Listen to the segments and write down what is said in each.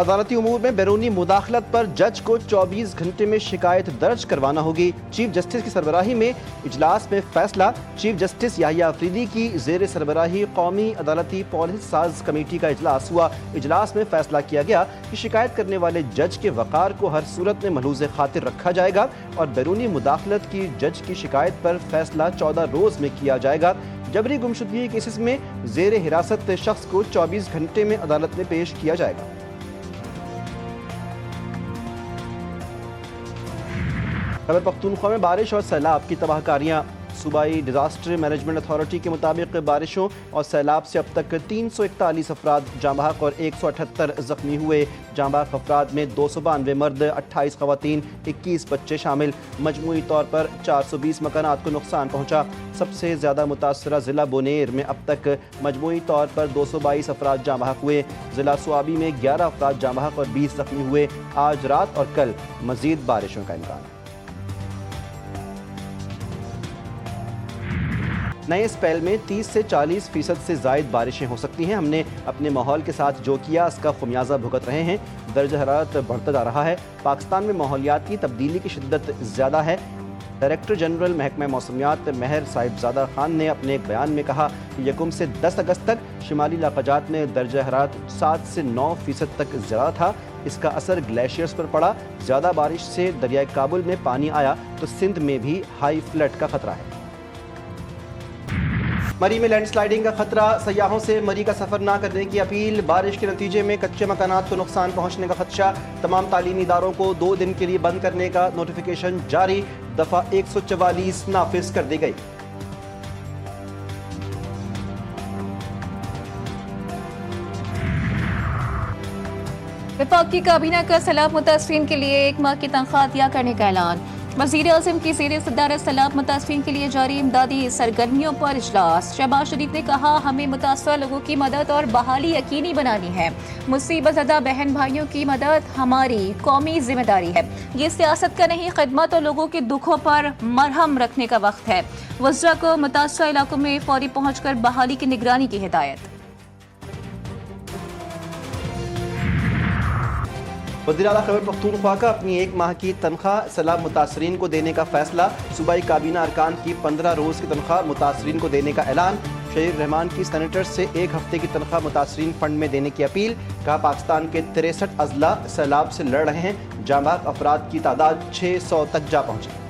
अदालती उमूर में बैरूनी मुदाखलत पर जज को 24 घंटे में शिकायत दर्ज करवाना होगी। चीफ जस्टिस की सरबराही में इजलास में फैसला। चीफ जस्टिस याहिया अफरीदी की जेर सरबराही कौमी अदालती पॉलिसी साज कमेटी का इजलास हुआ। इजलास में फैसला किया गया कि शिकायत करने वाले जज के वक़ार को हर सूरत में मलूज़ खातिर रखा जाएगा और बैरूनी मुदाखलत की जज की शिकायत पर फैसला 14 रोज़ में किया जाएगा। जबरी गुमशुदगी केसेस में जेर हिरासत शख्स को 24 घंटे में अदालत में पेश किया जाएगा। खैबर पख्तूनख्वा में बारिश और सैलाब की तबाहकारियाँ। सूबाई डिजास्टर मैनेजमेंट अथॉरिटी के मुताबिक बारिशों और सैलाब से अब तक 341 अफराद जाँ बहक और 178 जख्मी हुए। जाँ बहक अफराद में 292 मर्द, 28 खवातीन, 21 बच्चे शामिल। मजमूई तौर पर 420 मकानात को नुकसान पहुँचा। सबसे ज़्यादा मुतासरा ज़िला बोनेर में अब तक मजमूई तौर पर 222 अफराद जाँ बहक हुए। ज़िला सुआबी में 11 अफराद जाँ बहक और 20 जख्मी हुए। आज रात और कल मज़ीद बारिशों का इम्कान। नए स्पेल में 30 से 40% से ज़ायद बारिशें हो सकती हैं। हमने अपने माहौल के साथ जो किया उसका खुमियाजा भुगत रहे हैं। दर्जा हरारत बढ़ता जा रहा है। पाकिस्तान में माहौलियाती तब्दीली की शिद्दत ज़्यादा है। डायरेक्टर जनरल महकमा मौसमियात महर साहिबजादा खान ने अपने एक बयान में कहा कि 1 से 10 अगस्त तक शिमाली इलाक़ाजात में दर्जा हरारत 7 से 9% तक ज़्यादा था। इसका असर ग्लेशियर्स पर पड़ा। ज़्यादा बारिश से दरियाए काबुल में पानी आया तो सिंध में भी हाई फ्लड का खतरा है। मरी में लैंडस्लाइडिंग का खतरा। सयाहों से मरी का सफ़र ना करने की अपील। बारिश के नतीजे में कच्चे मकानात को नुकसान पहुँचने का खदशा। तमाम तालीमी इदारों को 2 दिन के लिए बंद करने का नोटिफिकेशन जारी। दफ़ा 144 नाफिज कर दी गई। वफाकी काबीना का सैलाब मुतासरीन के लिए 1 माह की तनख्वाह अदा करने का ऐलान। वज़ीर आज़म की ज़ेर सदारत सैलाब मुतासरीन के लिए जारी इमदादी सरगर्मियों पर इजलास। शहबाज शरीफ ने कहा, हमें मुतासर लोगों की मदद और बहाली यकीनी बनानी है। मुसीबत ज़दा बहन भाइयों की मदद हमारी कौमी जिम्मेदारी है। ये सियासत का नहीं, खिदमत और लोगों के दुखों पर मरहम रखने का वक्त है। वज़रा को मुतासर इलाकों में फौरी पहुँच कर बहाली की निगरानी की हिदायत। वज़ीर आला खैबर पख्तूनख्वा का अपनी 1 माह की तनख्वाह सैलाब मुतासरीन को देने का फैसला। सूबाई काबीना अरकान की 15 रोज़ की तनख्वाह मुतासरीन को देने का ऐलान। शहीर रहमान की सेनेटर से 1 हफ्ते की तनख्वाह मुतासरीन फंड में देने की अपील। कहा, पाकिस्तान के 63 अजला सैलाब से लड़ रहे हैं। जाँ बहक अफराद की तादाद 600 तक जा पहुँची।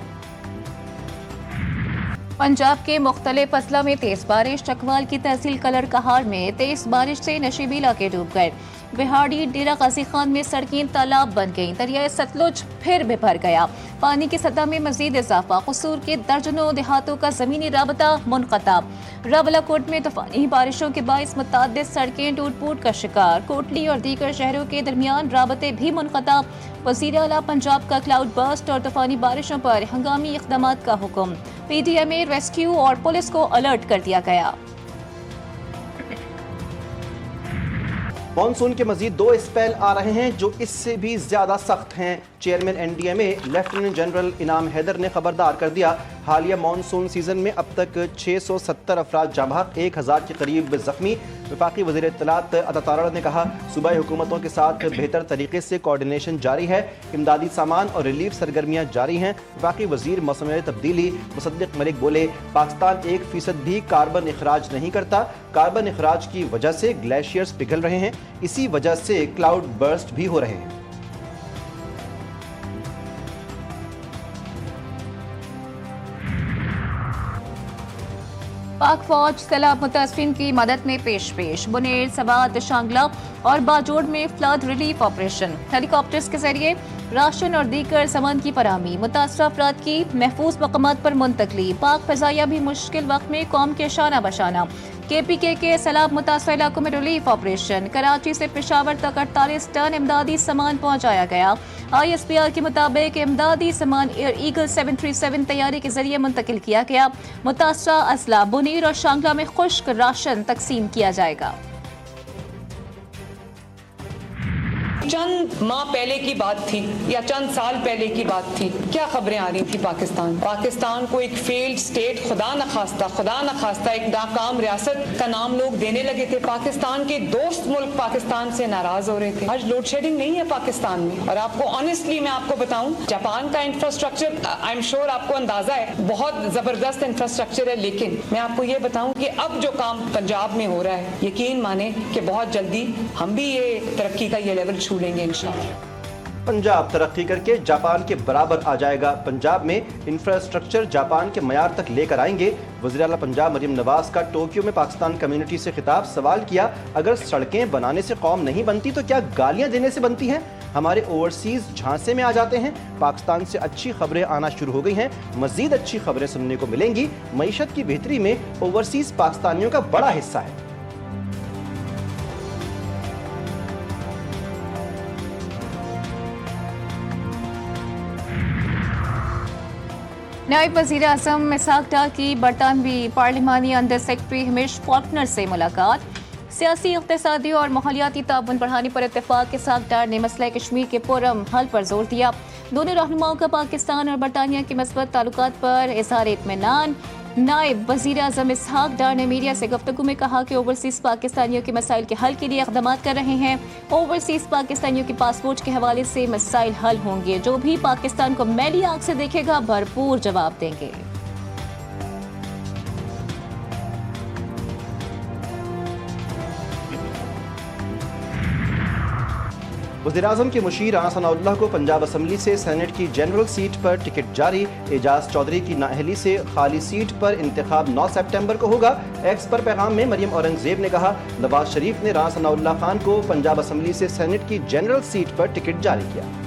पंजाब के मुख्तलिफ अजला में तेज बारिश। चकवाल की तहसील कलर कहार में तेज बारिश से नशीबी इलाके डूब गए। बिहाड़ी डेरा गाजी खान में सड़कें तालाब बन गईं। दरियाए सतलुज फिर बिभर गया। पानी की सतह में मजीद इजाफा। कसूर के दर्जनों देहातों का जमीनी राबता मुनक़ता। रावलाकोट में तूफानी बारिशों के बाइस मुताद्दिद सड़कें टूट फूट का शिकार। कोटली और दीगर शहरों के दरमियान राबते भी मुनक़ता। वज़ीर आला पंजाब का क्लाउड बर्स्ट और तूफानी बारिशों पर हंगामी इक़दामात का हुक्म। PDMA रेस्क्यू और पुलिस को अलर्ट कर दिया गया। मॉनसून के मजीद 2 स्पेल आ रहे हैं जो इससे भी ज्यादा सख्त हैं। चेयरमैन NDMA लेफ्टिनेंट जनरल इनाम हैदर ने खबरदार कर दिया, हालिया मॉनसून सीजन में अब तक 670 अफराद जाँ बहक, 1000 के करीब जख्मी। वफाकी वज़ीर इत्तलात अता तारड़ ने कहा, सूबाई हुकूमतों के साथ बेहतर तरीके से कोऑर्डिनेशन जारी है। इमदादी सामान और रिलीफ सरगर्मियाँ जारी हैं। वफाकी वज़ीर मौसमियाती तब्दीली मुसद्दिक मलिक बोले, पाकिस्तान 1% भी कार्बन इखराज नहीं करता। कार्बन इखराज की वजह से ग्लेशियर्स पिघल रहे हैं। इसी वजह से क्लाउड बर्स्ट भी हो रहे हैं। पाक फौज सैलाब मुतासरीन की मदद में पेश। बुनेर, सवात, शांगला और बाजोड़ में फ्लड रिलीफ ऑपरेशन। हेलीकॉप्टर्स के जरिए राशन और दीगर सामान की फराहमी। मुतासरा अफराद की महफूज मकामात पर मुंतकली। पाक फजाइया भी मुश्किल वक्त में कौम के शाना बशाना। KPK के सैलाब मुतासरा इलाकों में रिलीफ ऑपरेशन। कराची से पेशावर तक 48 टन इमदादी सामान पहुंचाया गया। ISPR के मुताबिक इमदादी सामान एयर ईगल 737 तैयारी के जरिए मुंतकिल किया गया। मुतासरा अजला बुनीर और शांगला में खुश्क राशन तकसीम किया जाएगा। चंद माह पहले की बात थी या चंद साल पहले की बात थी, क्या खबरें आ रही थी पाकिस्तान को एक फेल्ड स्टेट, खुदा न खास्ता एक नाकाम रियासत का नाम लोग देने लगे थे। पाकिस्तान के दोस्त मुल्क पाकिस्तान से नाराज हो रहे थे। आज लोड शेडिंग नहीं है पाकिस्तान में। और आपको ऑनेस्टली मैं आपको बताऊं, जापान का इंफ्रास्ट्रक्चर आई एम श्योर आपको अंदाजा है, बहुत जबरदस्त इंफ्रास्ट्रक्चर है, लेकिन मैं आपको ये बताऊं कि अब जो काम पंजाब में हो रहा है, यकीन माने कि बहुत जल्दी हम भी ये तरक्की का ये लेवल छू लेंगे इंशाअल्लाह। पंजाब तरक्की करके जापान के बराबर आ जाएगा। पंजाब में इंफ्रास्ट्रक्चर जापान के मयार तक लेकर आएंगे। वज़ीर आला पंजाब मरियम नवाज का टोक्यो में पाकिस्तान कम्युनिटी से खिताब। सवाल किया, अगर सड़कें बनाने से कौम नहीं बनती तो क्या गालियां देने से बनती हैं? हमारे ओवरसीज झांसे में आ जाते हैं। पाकिस्तान से अच्छी खबरें आना शुरू हो गई हैं, मजीद अच्छी खबरें सुनने को मिलेंगी। मईशत की बेहतरी में ओवरसीज पाकिस्तानियों का बड़ा हिस्सा है। नायब वज़ीर आज़म इसहाक डार की बरतानवी पार्लिमानी अंडर सेक्रेटरी हमीश फॉल्कनर से मुलाकात। सियासी, इक़्तिसादी और माहौलियाती ताउन बढ़ाने पर इत्तेफाक। इसहाक डार ने मसला कश्मीर के पुरअमन हल पर जोर दिया। दोनों रहनुमाओं का पाकिस्तान और बरतानिया के मस्बत ताल्लुकात पर इज़हार इत्मीनान। नायब वज़ीर आज़म इसहाक डार ने मीडिया से गुफ्तगू में कहा कि ओवरसीज़ पाकिस्तानियों के मसाइल के हल के लिए इक़दाम कर रहे हैं। ओवरसीज़ पाकिस्तानियों के पासपोर्ट के हवाले से मसाइल हल होंगे। जो भी पाकिस्तान को मैली आंख से देखेगा भरपूर जवाब देंगे। वज़ीर-ए-आज़म के मुशीर राना सनाउल्लाह को पंजाब असम्बली से सेनेट की जनरल सीट पर टिकट जारी। एजाज चौधरी की नाअहली से खाली सीट पर इंतखाब 9 सितंबर को होगा। एक्स पर पैगाम में मरियम औरंगजेब ने कहा, नवाज शरीफ ने राना सनाउल्लाह खान को पंजाब असम्बली से सेनेट की जनरल सीट पर टिकट जारी किया।